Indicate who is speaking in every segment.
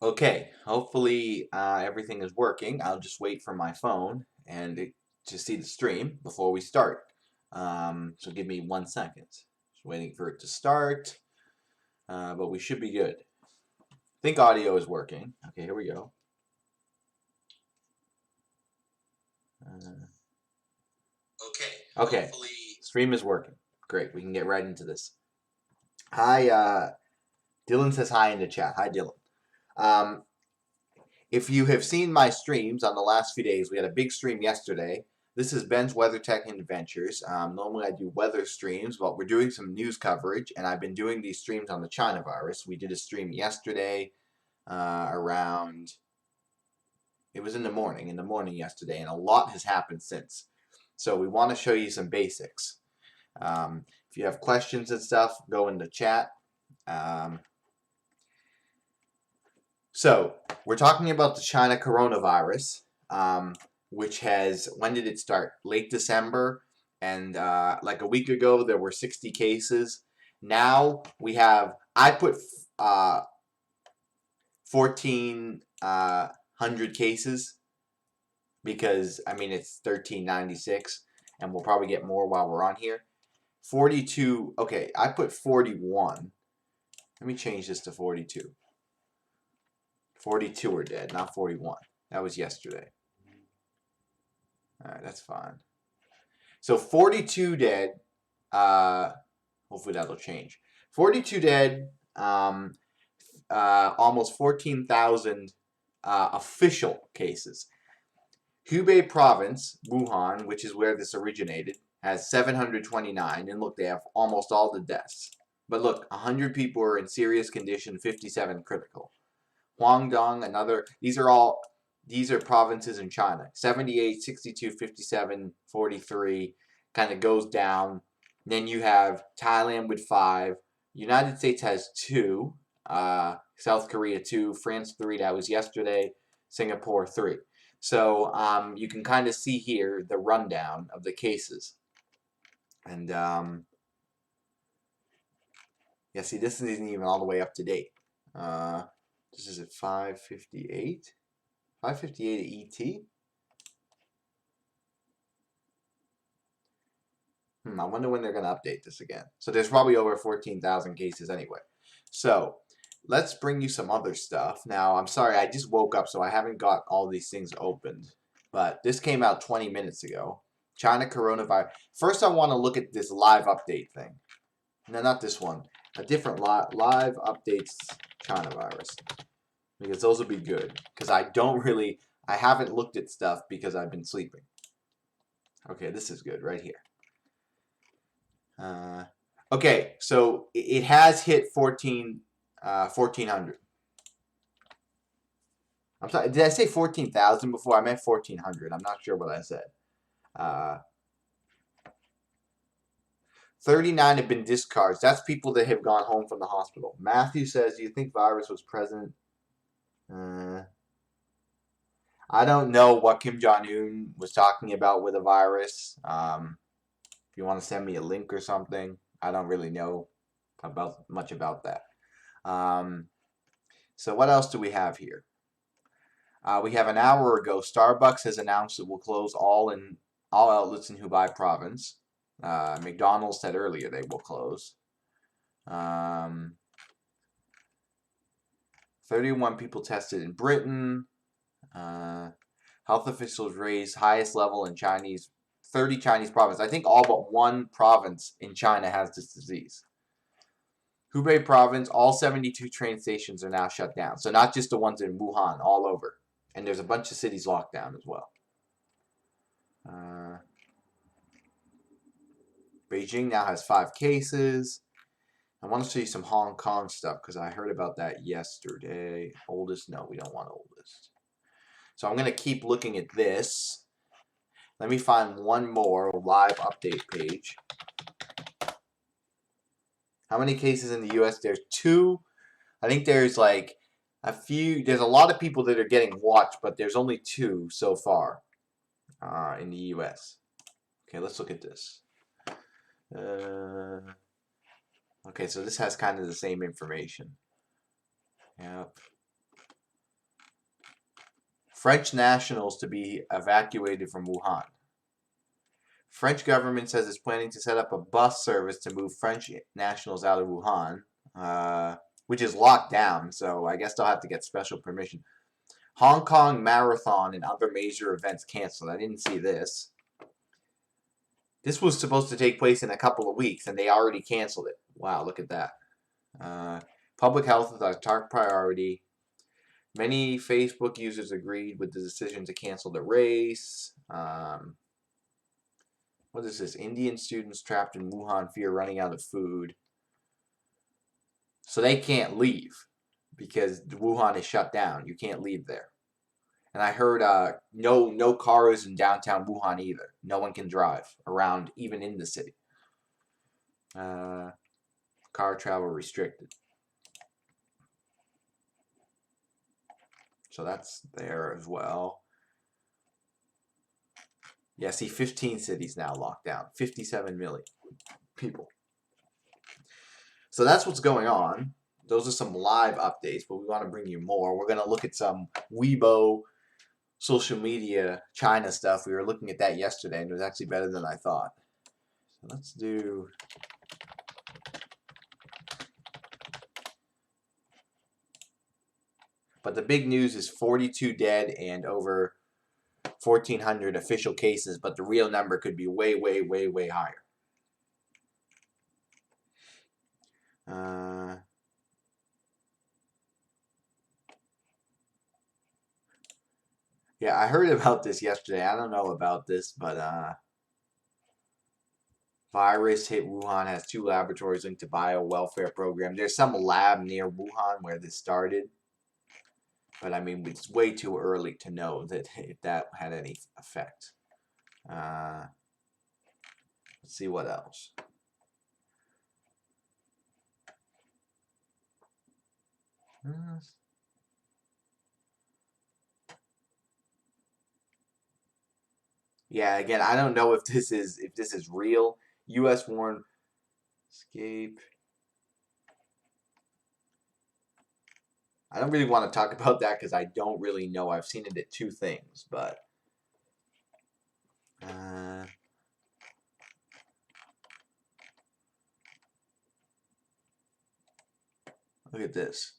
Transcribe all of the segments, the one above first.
Speaker 1: Okay, hopefully everything is working. I'll just wait for my phone to see the stream before we start. So give me 1 second. Just waiting for it to start, but we should be good. I think audio is working. Okay, here we go. Okay, stream is working. Great, we can get right into this. Hi, Dylan says hi in the chat. Hi, Dylan. Um, If you have seen my streams on the last few days, we had a big stream yesterday. This is Ben's Weather Tech and Adventures. Normally I do weather streams, but we're doing some news coverage, and I've been doing these streams on the China virus. We did a stream yesterday around, it was in the morning yesterday, and a lot has happened since. So we want to show you some basics. If you have questions and stuff, go in the chat. So, we're talking about the China coronavirus, which has, when did it start? Late December, and like a week ago there were 60 cases. Now we have, I put 1,400 cases because, I mean, it's 1396, and we'll probably get more while we're on here. 42, okay, I put 41. Let me change this to 42. 42 are dead, not 41. That was yesterday. Alright, that's fine. So 42 dead. Hopefully that'll change. 42 dead. Almost 14,000 official cases. Hubei province, Wuhan, which is where this originated, has 729. And look, they have almost all the deaths. But look, 100 people are in serious condition, 57 critical. Guangdong, another. These are provinces in China. 78, 62, 57, 43. Kind of goes down. Then you have Thailand with 5. United States has 2. South Korea 2. France 3. That was yesterday. Singapore 3. So you can kind of see here the rundown of the cases. And yeah, see, this isn't even all the way up to date. This is at 5:58. 5:58 ET? I wonder when they're going to update this again. So there's probably over 14,000 cases anyway. So let's bring you some other stuff. Now, I'm sorry, I just woke up, so I haven't got all these things opened. But this came out 20 minutes ago. China coronavirus. First, I want to look at this live update thing. No, not this one. A different live updates China virus. Because those will be good. Because I haven't looked at stuff because I've been sleeping. Okay, this is good right here. Okay, so it has hit 1,400. I'm sorry, did I say 14,000 before? I meant 1,400. I'm not sure what I said. 39 have been discharged. That's people that have gone home from the hospital. Matthew says, do you think virus was present? I don't know what Kim Jong-un was talking about with a virus. If you want to send me a link or something, I don't really know much about that. So what else do we have here? We have an hour ago, Starbucks has announced it will close all outlets in Hubei province. McDonald's said earlier they will close. 31 people tested in Britain. Health officials raised highest level in 30 Chinese provinces. I think all but one province in China has this disease. Hubei province, all 72 train stations are now shut down. So not just the ones in Wuhan, all over. And there's a bunch of cities locked down as well. Beijing now has 5 cases. I want to show you some Hong Kong stuff because I heard about that yesterday. Oldest? No, we don't want oldest. So I'm going to keep looking at this. Let me find one more live update page. How many cases in the U.S.? There's 2. I think there's like a few. There's a lot of people that are getting watched, but there's only 2 so far in the U.S. Okay, let's look at this. Okay, so this has kind of the same information. Yep. French nationals to be evacuated from Wuhan. French government says it's planning to set up a bus service to move French nationals out of Wuhan, which is locked down, so I guess they'll have to get special permission. Hong Kong Marathon and other major events canceled. I didn't see this. This was supposed to take place in a couple of weeks, and they already canceled it. Wow, look at that. Public health is our top priority. Many Facebook users agreed with the decision to cancel the race. What is this? Indian students trapped in Wuhan fear running out of food. So they can't leave because Wuhan is shut down. You can't leave there. And I heard no cars in downtown Wuhan either. No one can drive around even in the city. Car travel restricted. So that's there as well. Yeah, see, 15 cities now locked down. 57 million people. So that's what's going on. Those are some live updates, but we want to bring you more. We're going to look at some Weibo social media China stuff. We were looking at that yesterday, and it was actually better than I thought. So let's do... But the big news is 42 dead and over 1,400 official cases, but the real number could be way, way, way, way higher. Yeah, I heard about this yesterday. I don't know about this, but virus hit Wuhan, has 2 laboratories linked to bio-welfare program. There's some lab near Wuhan where this started. But I mean, it's way too early to know that if that had any effect. Let's see what else. Yeah, again, I don't know if this is real. U.S. warned escape. I don't really want to talk about that because I don't really know. I've seen it at 2 things, but look at this.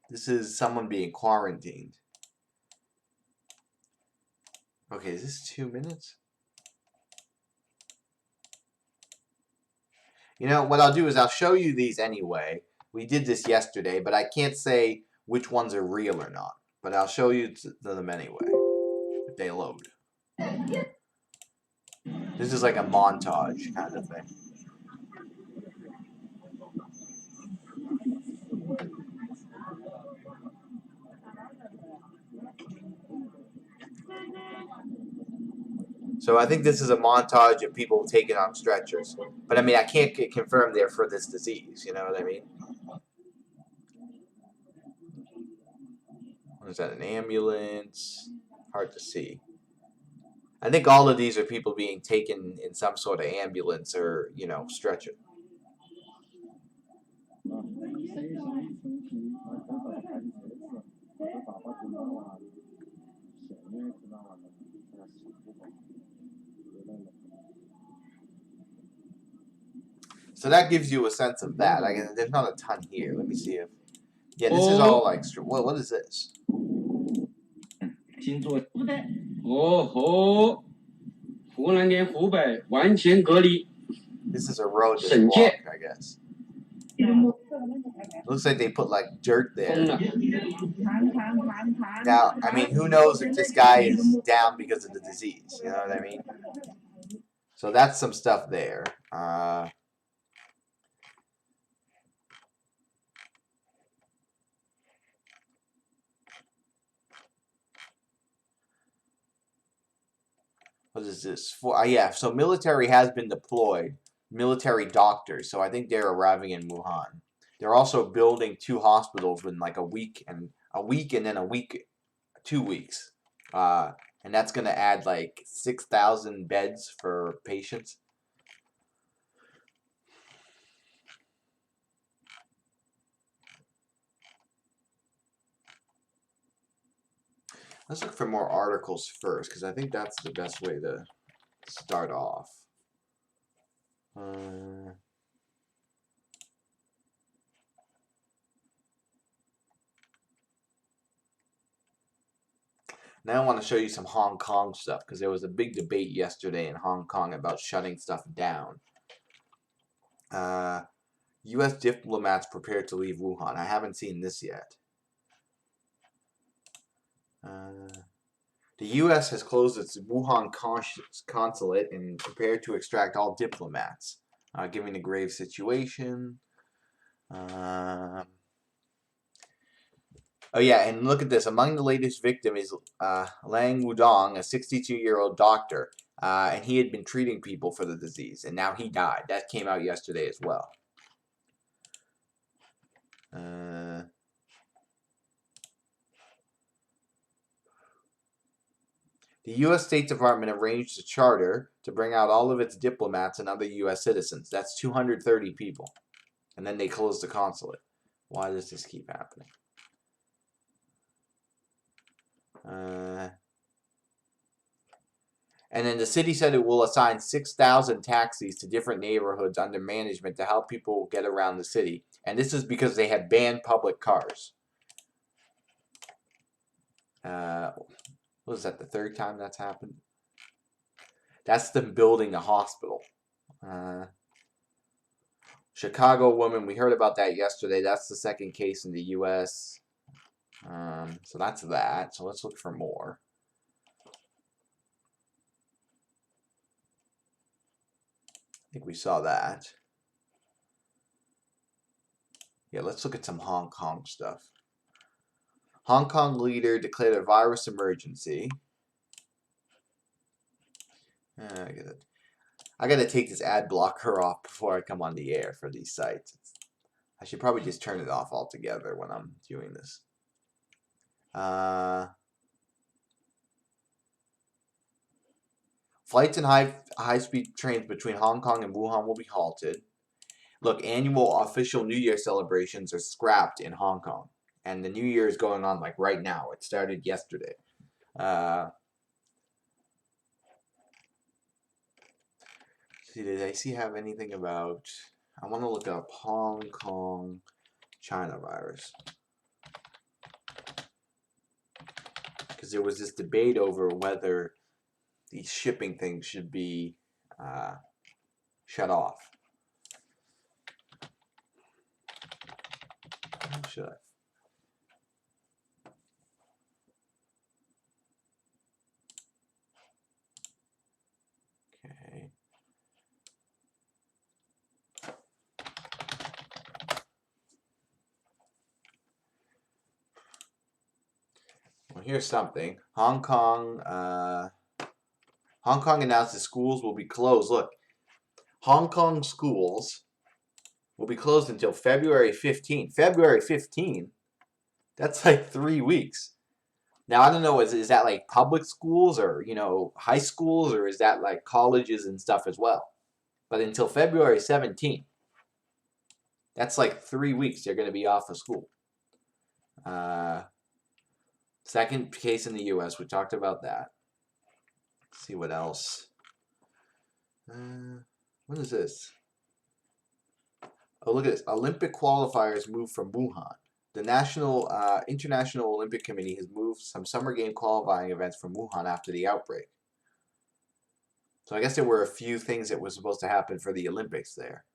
Speaker 1: This is someone being quarantined. Okay, is this 2 minutes? You know, what I'll do is I'll show you these anyway. We did this yesterday, but I can't say which ones are real or not. But I'll show you them anyway, if they load. This is like a montage kind of thing. So I think this is a montage of people taken on stretchers. But I mean, I can't get confirmed they're for this disease, you know what I mean? Is that an ambulance? Hard to see. I think all of these are people being taken in some sort of ambulance or, you know, stretcher. So that gives you a sense of that. There's not a ton here. Let me see if... Yeah, this is all like... What is this? This is a road that's blocked, I guess. Looks like they put like dirt there. Now, I mean, who knows if this guy is down because of the disease? You know what I mean? So that's some stuff there. What is this? Yeah, so military has been deployed. Military doctors. So I think they're arriving in Wuhan. They're also building 2 hospitals within like a week and then a week, 2 weeks. And that's going to add like 6,000 beds for patients. Let's look for more articles first, because I think that's the best way to start off. Now I want to show you some Hong Kong stuff, because there was a big debate yesterday in Hong Kong about shutting stuff down. U.S. diplomats prepared to leave Wuhan. I haven't seen this yet. The U.S. has closed its Wuhan consulate and prepared to extract all diplomats, given the grave situation. Oh yeah, and look at this. Among the latest victims is Lang Wudong, a 62-year-old doctor, and he had been treating people for the disease, and now he died. That came out yesterday as well. The U.S. State Department arranged a charter to bring out all of its diplomats and other U.S. citizens. That's 230 people. And then they closed the consulate. Why does this keep happening? And then the city said it will assign 6,000 taxis to different neighborhoods under management to help people get around the city. And this is because they have banned public cars. What was that, the third time that's happened? That's them building a hospital. Chicago woman, we heard about that yesterday. That's the second case in the U.S. So that's that. So let's look for more. I think we saw that. Yeah, let's look at some Hong Kong stuff. Hong Kong leader declared a virus emergency. I gotta take this ad blocker off before I come on the air for these sites. I should probably just turn it off altogether when I'm doing this. Flights and high-speed trains between Hong Kong and Wuhan will be halted. Look, annual official New Year celebrations are scrapped in Hong Kong. And the New Year is going on like right now. It started yesterday. See, did I have anything about... I want to look up Hong Kong China virus. Because there was this debate over whether these shipping things should be shut off. How should I? Okay. Well, here's something. Hong Kong announced the schools will be closed. Look, Hong Kong schools will be closed until February 15th. February 15th? That's like 3 weeks. Now, I don't know, is that like public schools or, high schools, or is that like colleges and stuff as well? But until February 17th, that's like 3 weeks they're going to be off of school. Second case in the U.S., we talked about that. Let's see what else. What is this? Oh, look at this. Olympic qualifiers moved from Wuhan. The International Olympic Committee has moved some summer game qualifying events from Wuhan after the outbreak. So I guess there were a few things that were supposed to happen for the Olympics there.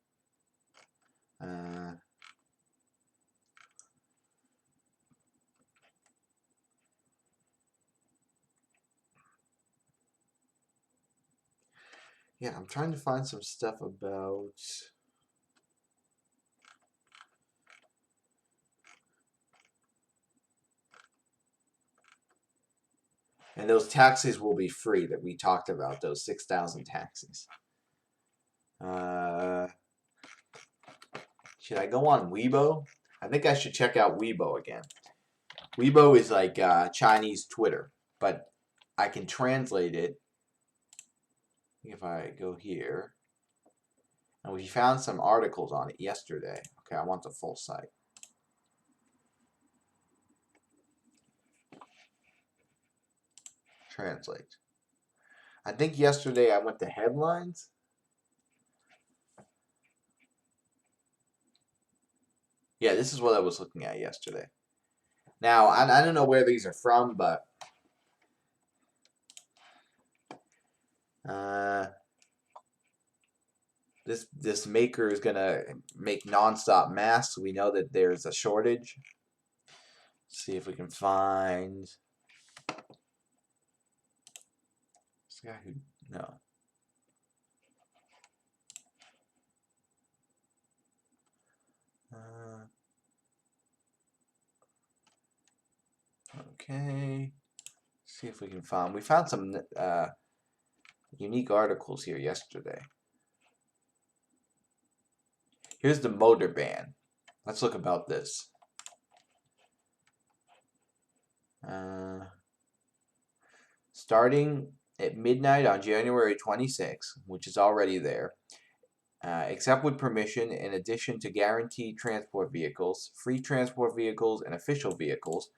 Speaker 1: Yeah, I'm trying to find some stuff about... And those taxis will be free that we talked about, those 6,000 taxis. Should I go on Weibo? I think I should check out Weibo again. Weibo is like Chinese Twitter, but I can translate it if I go here. And we found some articles on it yesterday. Okay, I want the full site. Translate. I think yesterday I went to headlines. Yeah, this is what I was looking at yesterday. Now, I don't know where these are from, but this maker is gonna make nonstop masks. We know that there's a shortage. Let's see if we can find this guy who no. Okay. See if we can find. We found some unique articles here yesterday. Here's the motor ban. Let's look about this. Starting at midnight on January 26th, which is already there, except with permission, in addition to guaranteed transport vehicles, free transport vehicles, and official vehicles,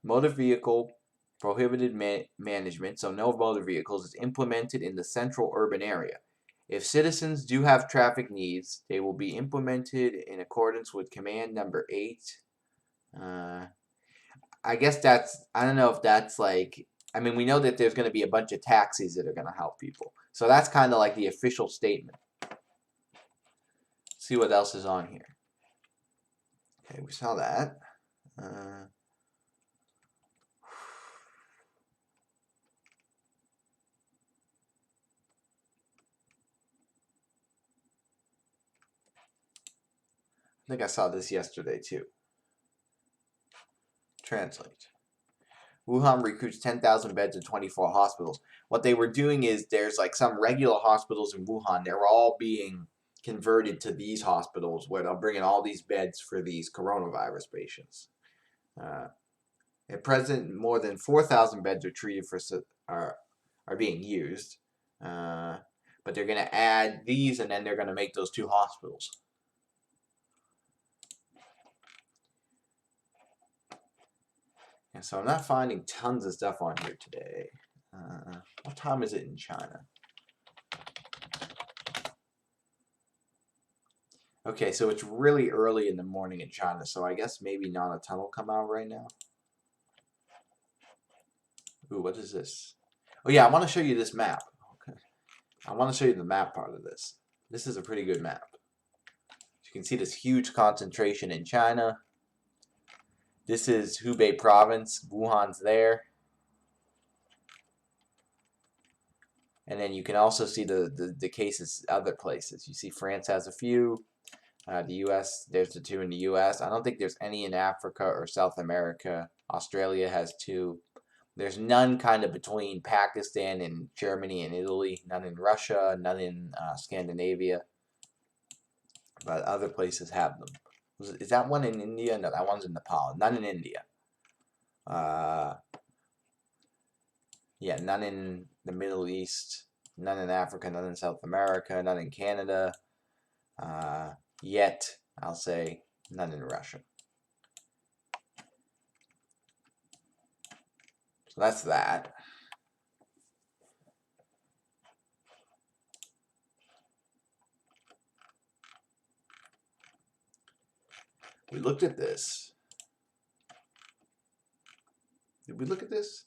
Speaker 1: motor vehicle prohibited management, so no motor vehicles, is implemented in the central urban area. If citizens do have traffic needs, they will be implemented in accordance with Command Number 8. I guess that's, I don't know if that's like, I mean, we know that there's going to be a bunch of taxis that are going to help people. So that's kind of like the official statement. See what else is on here. Okay, we saw that. I think I saw this yesterday too. Translate. Wuhan recruits 10,000 beds in 24 hospitals. What they were doing is there's like some regular hospitals in Wuhan. They're all being converted to these hospitals where they'll bring in all these beds for these coronavirus patients. At present, more than 4,000 beds are treated for are being used. But they're going to add these, and then they're going to make those 2 hospitals. And so I'm not finding tons of stuff on here today. What time is it in China? Okay, so it's really early in the morning in China, so I guess maybe not a ton will come out right now. Ooh, what is this? Oh yeah, I want to show you this map. Okay, I want to show you the map part of this. This is a pretty good map. You can see this huge concentration in China. This is Hubei province. Wuhan's there. And then you can also see the cases other places. You see France has a few. The U.S., there's the 2 in the U.S. I don't think there's any in Africa or South America. Australia has 2. There's none kind of between Pakistan and Germany and Italy. None in Russia. None in Scandinavia. But other places have them. Is that one in India? No, that one's in Nepal. None in India. Yeah, none in the Middle East. None in Africa. None in South America. None in Canada. Yet, I'll say, none in Russia. So that's that. We looked at this. Did we look at this?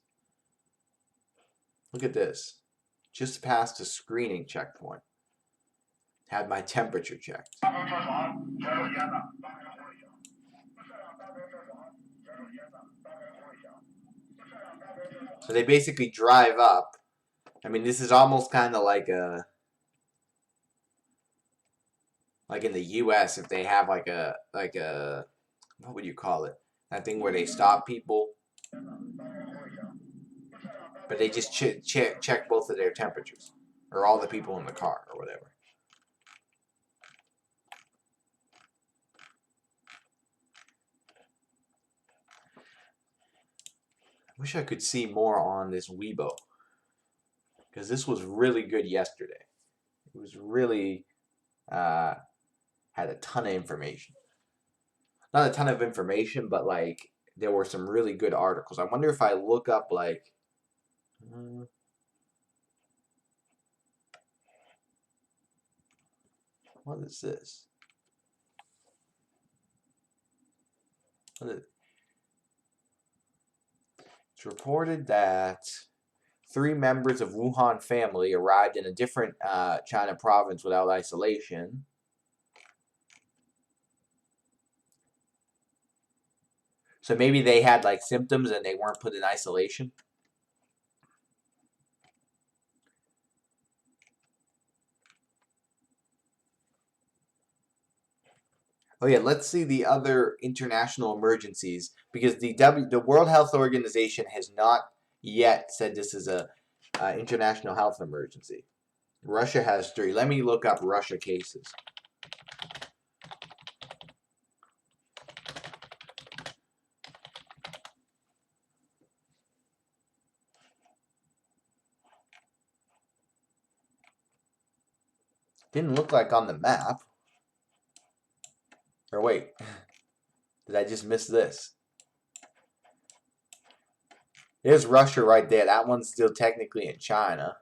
Speaker 1: Look at this. Just passed a screening checkpoint. Had my temperature checked. So they basically drive up. I mean, this is almost kind of like in the U.S. if they have like a what would you call it? That thing where they stop people, but they just check both of their temperatures, or all the people in the car, or whatever. I wish I could see more on this Weibo, because this was really good yesterday. It was really had a ton of information. Not a ton of information, but like there were some really good articles. I wonder if I look up like What is this? It's reported that 3 members of Wuhan family arrived in a different China province without isolation. So maybe they had like symptoms and they weren't put in isolation. Oh yeah, let's see the other international emergencies because the World Health Organization has not yet said this is a international health emergency. Russia has 3. Let me look up Russia cases. Didn't look like on the map. Or wait, did I just miss this? There's Russia right there. That one's still technically in China.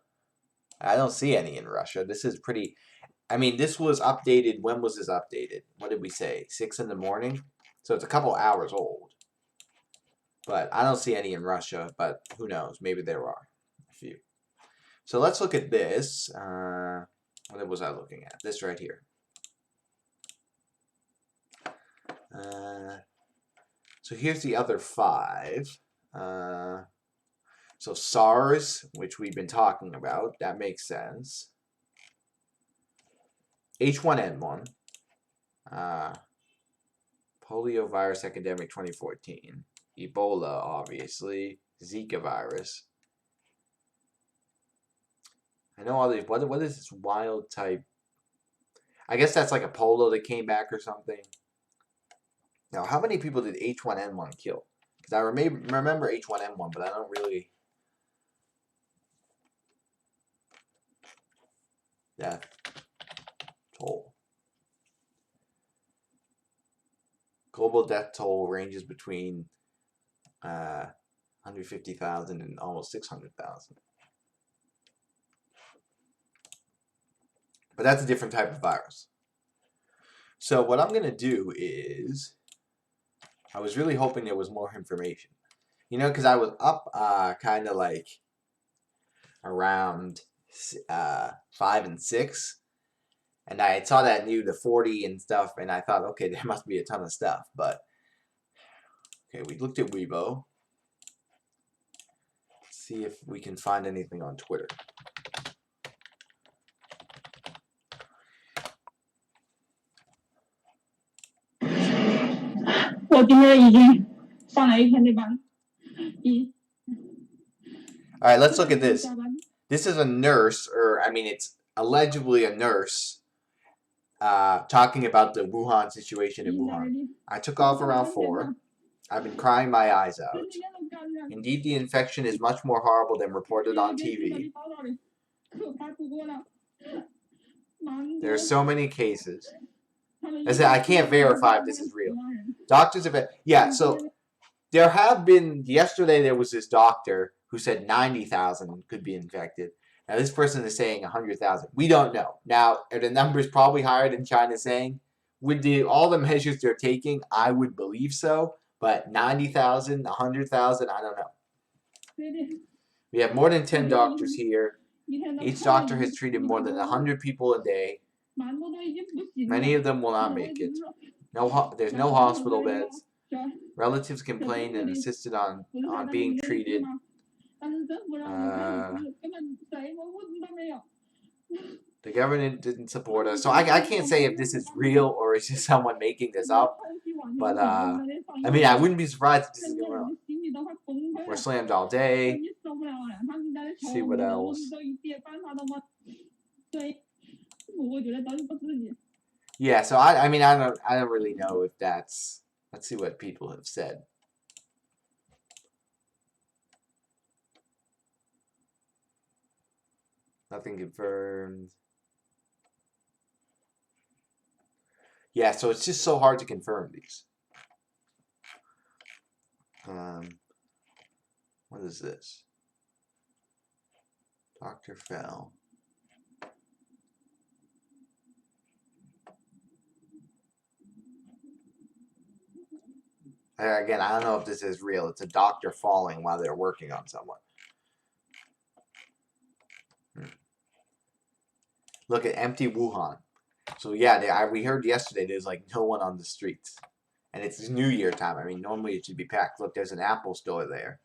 Speaker 1: I don't see any in Russia. This is pretty... I mean, this was updated. When was this updated? What did we say? 6 in the morning? So it's a couple hours old. But I don't see any in Russia. But who knows? Maybe there are a few. So let's look at this. What was I looking at? This right here. So here's the other 5. So SARS, which we've been talking about, that makes sense. H1N1, polio virus epidemic 2014, Ebola, obviously, Zika virus. I know all these. What is this wild type? I guess that's like a polo that came back or something. Now, how many people did H1N1 kill? Because I remember H1N1, but I don't really... Death toll. Global death toll ranges between 150,000 and almost 600,000. But that's a different type of virus. So what I'm going to do is... I was really hoping there was more information. You know, because I was up kind of like around 5 and 6. And I saw that new, the 40 and stuff, and I thought, okay, there must be a ton of stuff. But, okay, we looked at Weibo. Let's see if we can find anything on Twitter. Alright, let's look at this. This is a nurse, or I mean, it's allegedly a nurse, talking about the Wuhan situation in Wuhan. I took off around 4. I've been crying my eyes out. Indeed, the infection is much more horrible than reported on TV. There are so many cases. I can't verify if this is real. Doctors have... Yeah, so there have been... Yesterday there was this doctor who said 90,000 could be infected. Now this person is saying 100,000. We don't know. Now, are the numbers probably higher than China's saying? With all the measures they're taking, I would believe so. But 90,000, 100,000, I don't know. We have more than 10 doctors here. Each doctor has treated more than 100 people a day. Many of them will not make it. There's no hospital beds. Relatives complained and insisted on being treated. The government didn't support us. So I can't say if this is real or it's just someone making this up. But, I mean, I wouldn't be surprised if this is real. We're slammed all day. Let's see what else. Yeah, so I mean, I don't really know if that's... Let's see what people have said. Nothing confirmed. Yeah, so it's just so hard to confirm these. What is this? Dr. Fell. Again, I don't know if this is real. It's a doctor falling while they're working on someone. Look at empty Wuhan. So yeah, we heard yesterday there's like no one on the streets. And it's New Year time. I mean, normally it should be packed. Look, there's an Apple store there.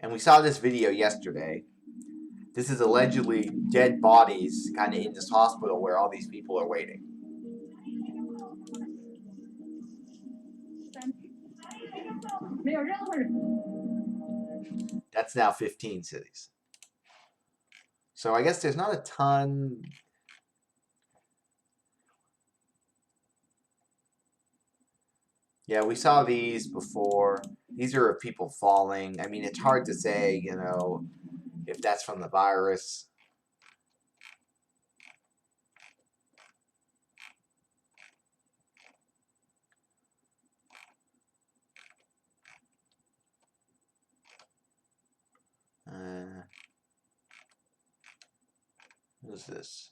Speaker 1: And we saw this video yesterday. This is allegedly dead bodies kind of in this hospital where all these people are waiting. That's now 15 cities. So I guess there's not a ton. Yeah, we saw these before. These are of people falling. I mean, it's hard to say, you know, if that's from the virus. What is this?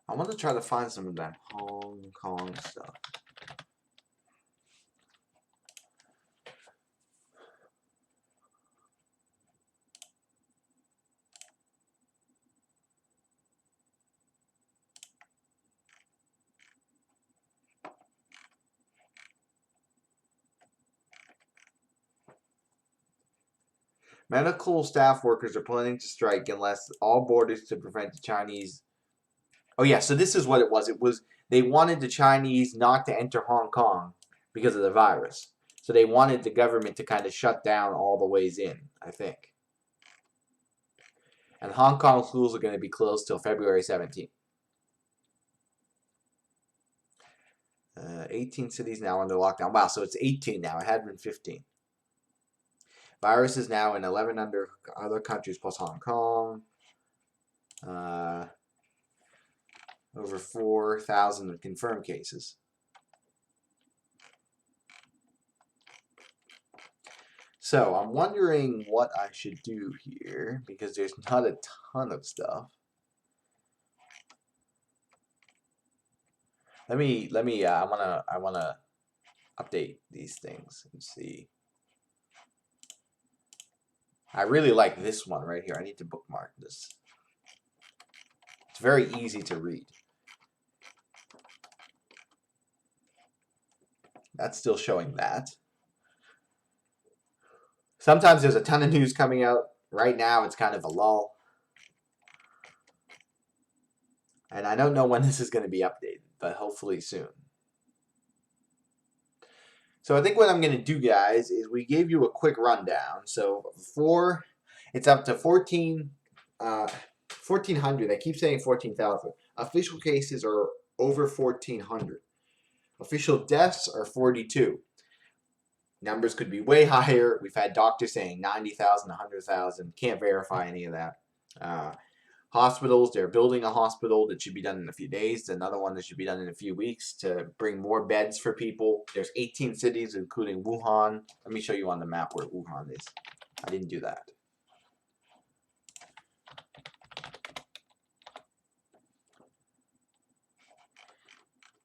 Speaker 1: I want to try to find some of that Hong Kong stuff. Medical staff workers are planning to strike unless all borders to prevent the Chinese. Oh yeah, so this is what it was. It was they wanted the Chinese not to enter Hong Kong because of the virus. So they wanted the government to kind of shut down all the ways in, I think. And Hong Kong schools are going to be closed till February 17th. 18 cities now under lockdown. Wow, so it's 18 now. It had been 15. Virus is now in 11 other countries plus Hong Kong. Over 4,000 confirmed cases. So I'm wondering what I should do here because there's not a ton of stuff. I wanna update these things and see. I really like this one right here. I need to bookmark this. It's very easy to read. That's still showing that. Sometimes there's a ton of news coming out. Right now, it's kind of a lull. And I don't know when this is going to be updated, but hopefully soon. So I think what I'm going to do, guys, is we gave you a quick rundown. So it's up to 1,400. I keep saying 14,000. Official cases are over 1,400. Official deaths are 42. Numbers could be way higher. We've had doctors saying 90,000, 100,000. Can't verify any of that. Hospitals, they're building a hospital that should be done in a few days. Another one that should be done in a few weeks to bring more beds for people. There's 18 cities, including Wuhan. Let me show you on the map where Wuhan is. I didn't do that.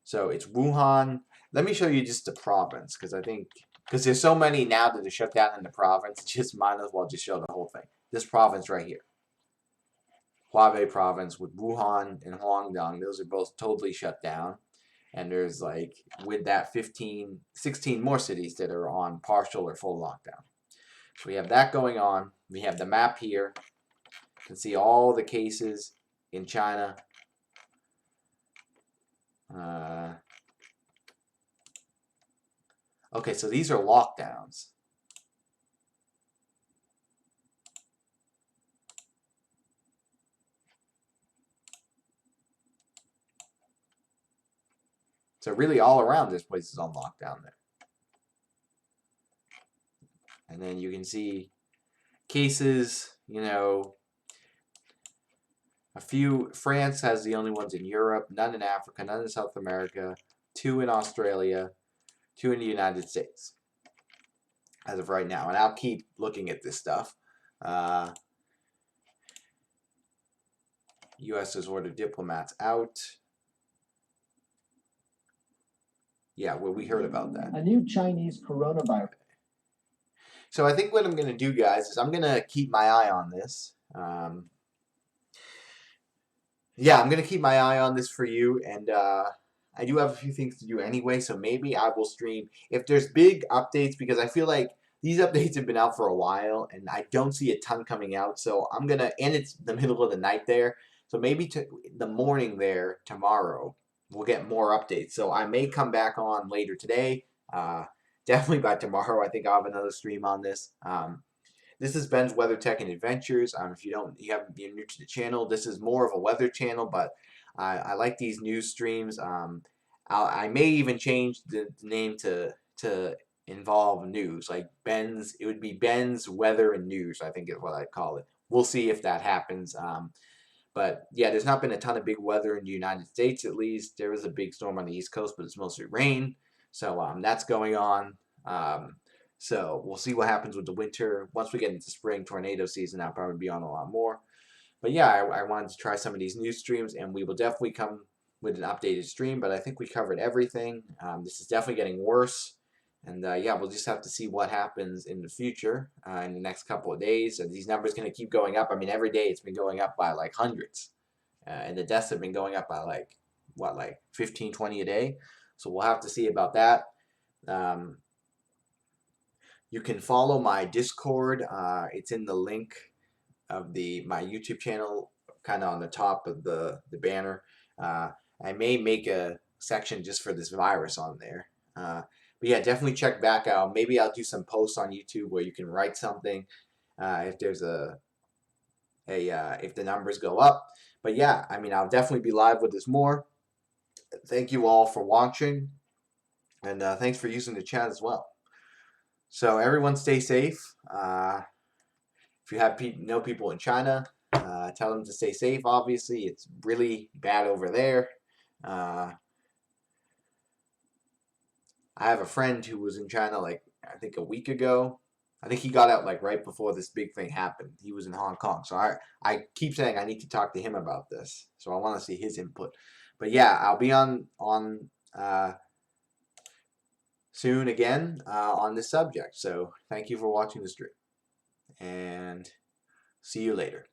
Speaker 1: So it's Wuhan. Let me show you just the province because there's so many now that are shut down in the province, just might as well just show the whole thing. This province right here. Hubei province with Wuhan and Guangdong, those are both totally shut down. And there's like, with that 16 more cities that are on partial or full lockdown. So we have that going on. We have the map here. You can see all the cases in China. Okay, so these are lockdowns. So really all around this place is on lockdown there. And then you can see cases, you know, a few. France has the only ones in Europe, none in Africa, none in South America, 2 in Australia, 2 in the United States as of right now. And I'll keep looking at this stuff. U.S. has ordered diplomats out. Yeah, well, we heard about that.
Speaker 2: A new Chinese coronavirus.
Speaker 1: So I think what I'm going to do, guys, is I'm going to keep my eye on this. Yeah, I'm going to keep my eye on this for you. And I do have a few things to do anyway, so maybe I will stream. If there's big updates, because I feel like these updates have been out for a while, and I don't see a ton coming out. So I'm going to, and it's the middle of the night there. So maybe the morning there tomorrow, we'll get more updates. So I may come back on later today. Definitely by tomorrow, I think I'll have another stream on this. This is Ben's Weather Tech and Adventures. If you're new to the channel, this is more of a weather channel, but I like these news streams. I may even change the name to involve news, like Ben's. It would be Ben's Weather and News, I think is what I'd call it. We'll see if that happens. But yeah, there's not been a ton of big weather in the United States, at least. There was a big storm on the East Coast, but it's mostly rain. So that's going on. So we'll see what happens with the winter. Once we get into spring tornado season, I'll probably be on a lot more. But yeah, I wanted to try some of these news streams, and we will definitely come with an updated stream. But I think we covered everything. This is definitely getting worse. And yeah, we'll just have to see what happens in the future in the next couple of days. Are these numbers going to keep going up? I mean, every day it's been going up by like hundreds. And the deaths have been going up by like 15, 20 a day. So we'll have to see about that. You can follow my Discord. It's in the link of my YouTube channel, kind of on the top of the banner. I may make a section just for this virus on there. But yeah, definitely check back out. Maybe I'll do some posts on YouTube where you can write something if there's if the numbers go up. But yeah, I mean, I'll definitely be live with this more. Thank you all for watching, and thanks for using the chat as well. So everyone stay safe. If you have know people in China, tell them to stay safe. Obviously, it's really bad over there. I have a friend who was in China like I think a week ago. I think he got out like right before this big thing happened. He was in Hong Kong. So I keep saying I need to talk to him about this. So I want to see his input. But yeah, I'll be on soon again on this subject. So thank you for watching the stream. And see you later.